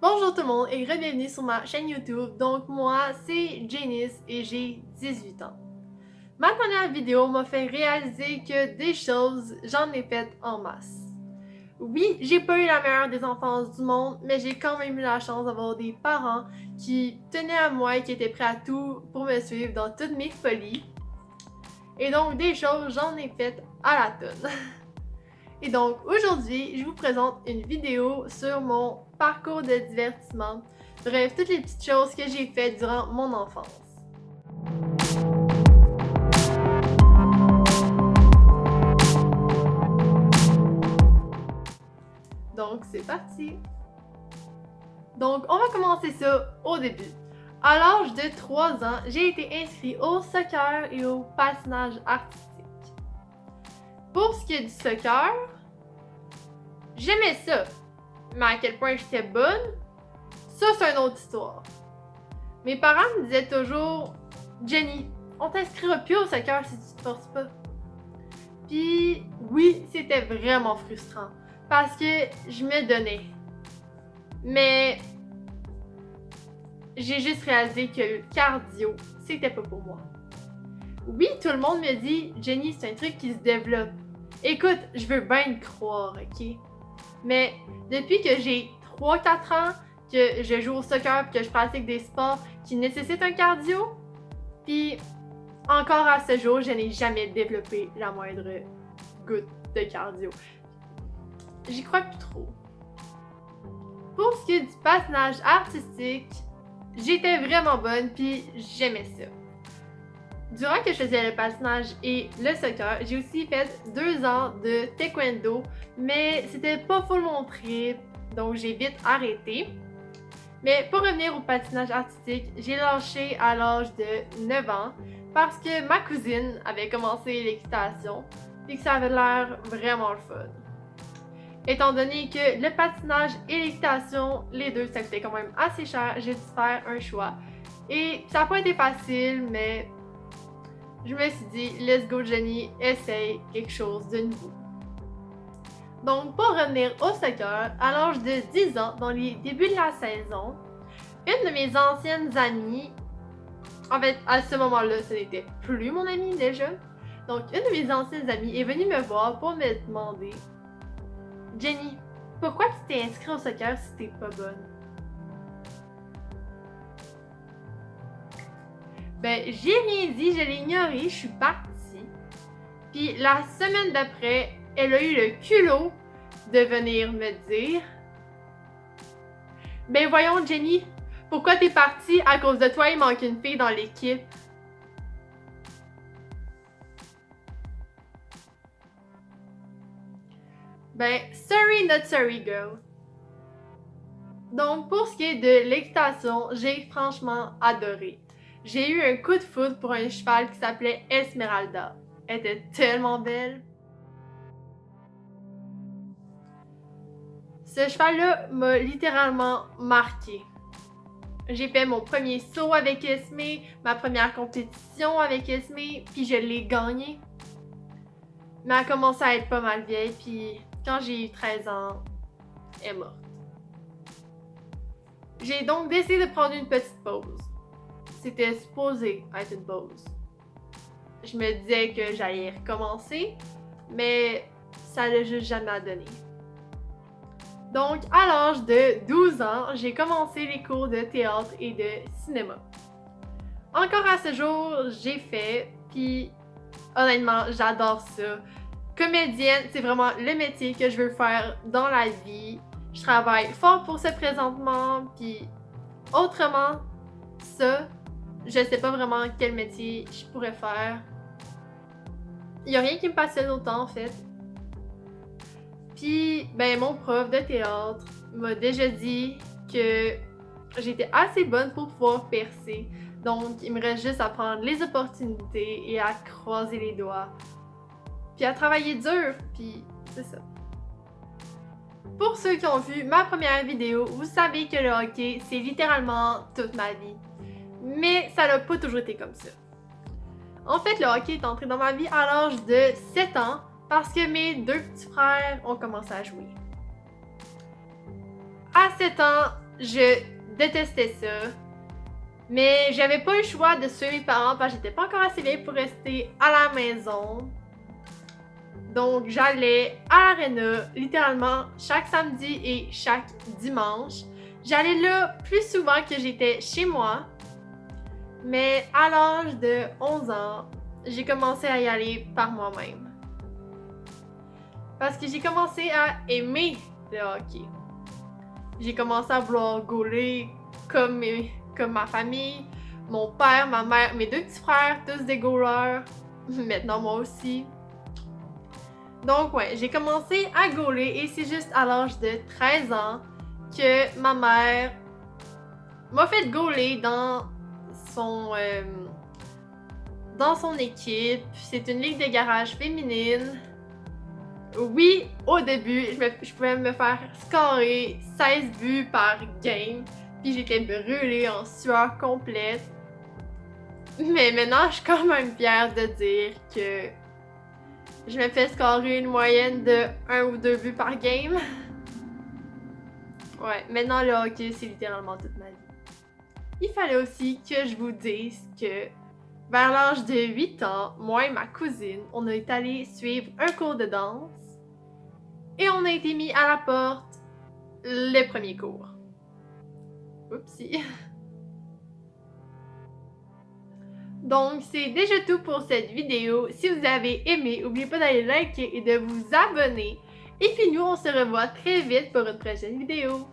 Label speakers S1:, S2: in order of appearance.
S1: Bonjour tout le monde et bienvenue sur ma chaîne YouTube. Donc moi, c'est Janice et j'ai 18 ans. Ma dernière vidéo m'a fait réaliser que des choses, j'en ai faites en masse. Oui, j'ai pas eu la meilleure des enfances du monde, mais j'ai quand même eu la chance d'avoir des parents qui tenaient à moi et qui étaient prêts à tout pour me suivre dans toutes mes folies. Et donc des choses, j'en ai faites à la tonne. Et donc aujourd'hui, je vous présente une vidéo sur mon parcours de divertissement. Bref, toutes les petites choses que j'ai faites durant mon enfance. Donc c'est parti! Donc on va commencer ça au début. À l'âge de 3 ans, j'ai été inscrit au soccer et au patinage artistique. Pour ce qui est du soccer, j'aimais ça, mais à quel point j'étais bonne, ça c'est une autre histoire. Mes parents me disaient toujours « Jenny, on t'inscrira plus au soccer si tu te forces pas. » Puis oui, c'était vraiment frustrant parce que je me donnais. Mais j'ai juste réalisé que le cardio, c'était pas pour moi. Oui, tout le monde me dit « Jenny, c'est un truc qui se développe. » Écoute, je veux bien te croire, ok? Mais depuis que j'ai 3-4 ans, que je joue au soccer et que je pratique des sports qui nécessitent un cardio, puis encore à ce jour, je n'ai jamais développé la moindre goutte de cardio. J'y crois plus trop. Pour ce qui est du patinage artistique, j'étais vraiment bonne puis j'aimais ça. Durant que je faisais le patinage et le soccer, j'ai aussi fait 2 ans de taekwondo, mais c'était pas full mon trip, donc j'ai vite arrêté. Mais pour revenir au patinage artistique, j'ai lâché à l'âge de 9 ans parce que ma cousine avait commencé l'équitation et que ça avait l'air vraiment le fun. Étant donné que le patinage et l'équitation, les deux, ça coûtait quand même assez cher, j'ai dû faire un choix. Et ça n'a pas été facile, mais je me suis dit, let's go Jenny, essaye quelque chose de nouveau. Donc, pour revenir au soccer, à l'âge de 10 ans, dans les débuts de la saison, une de mes anciennes amies, en fait, à ce moment-là, ce n'était plus mon amie déjà, donc une de mes anciennes amies est venue me voir pour me demander « Jenny, pourquoi tu t'es inscrite au soccer si t'es pas bonne? » Ben, j'ai rien dit, je l'ai ignoré, je suis partie. Puis la semaine d'après, elle a eu le culot de venir me dire « Ben voyons Jenny, pourquoi t'es partie? À cause de toi, il manque une fille dans l'équipe. » Ben, sorry not sorry girl. Donc pour ce qui est de l'équitation, j'ai franchement adoré. J'ai eu un coup de foudre pour un cheval qui s'appelait Esmeralda. Elle était tellement belle. Ce cheval-là m'a littéralement marqué. J'ai fait mon premier saut avec Esme, ma première compétition avec Esme, puis je l'ai gagné. Mais elle a commencé à être pas mal vieille, puis quand j'ai eu 13 ans, elle est morte. J'ai donc décidé de prendre une petite pause. C'était supposé être une pause. Je me disais que j'allais recommencer, mais ça l'a juste jamais donné. Donc, à l'âge de 12 ans, j'ai commencé les cours de théâtre et de cinéma. Encore à ce jour, j'ai fait, puis honnêtement, j'adore ça. Comédienne, c'est vraiment le métier que je veux faire dans la vie. Je travaille fort pour ça présentement, puis autrement, ça, je sais pas vraiment quel métier je pourrais faire. Il y a rien qui me passionne autant en fait. Puis, ben, mon prof de théâtre m'a déjà dit que j'étais assez bonne pour pouvoir percer. Donc, il me reste juste à prendre les opportunités et à croiser les doigts. Puis à travailler dur, puis c'est ça. Pour ceux qui ont vu ma première vidéo, vous savez que le hockey, c'est littéralement toute ma vie. Mais ça n'a pas toujours été comme ça. En fait, le hockey est entré dans ma vie à l'âge de 7 ans parce que mes 2 petits frères ont commencé à jouer. À 7 ans, Je détestais ça. Mais j'avais pas le choix de suivre mes parents parce que j'étais pas encore assez vieille pour rester à la maison. Donc j'allais à l'aréna littéralement chaque samedi et chaque dimanche. J'allais là plus souvent que j'étais chez moi. Mais à l'âge de 11 ans, j'ai commencé à y aller par moi-même. Parce que j'ai commencé à aimer le hockey. J'ai commencé à vouloir gauler comme ma famille, mon père, ma mère, mes deux petits frères, tous des goalers. Maintenant moi aussi. Donc ouais, j'ai commencé à gauler et c'est juste à l'âge de 13 ans que ma mère m'a fait gauler dans son équipe. C'est une ligue de garage féminine. Oui, au début, je pouvais me faire scorer 16 buts par game, puis j'étais brûlée en sueur complète. Mais maintenant, je suis quand même fière de dire que je me fais scorer une moyenne de 1 ou 2 buts par game. Ouais, maintenant le hockey, c'est littéralement toute ma vie. Il fallait aussi que je vous dise que vers l'âge de 8 ans, moi et ma cousine, on est allé suivre un cours de danse et on a été mis à la porte le premier cours. Oupsie. Donc, c'est déjà tout pour cette vidéo. Si vous avez aimé, n'oubliez pas d'aller liker et de vous abonner. Et puis nous, on se revoit très vite pour une prochaine vidéo.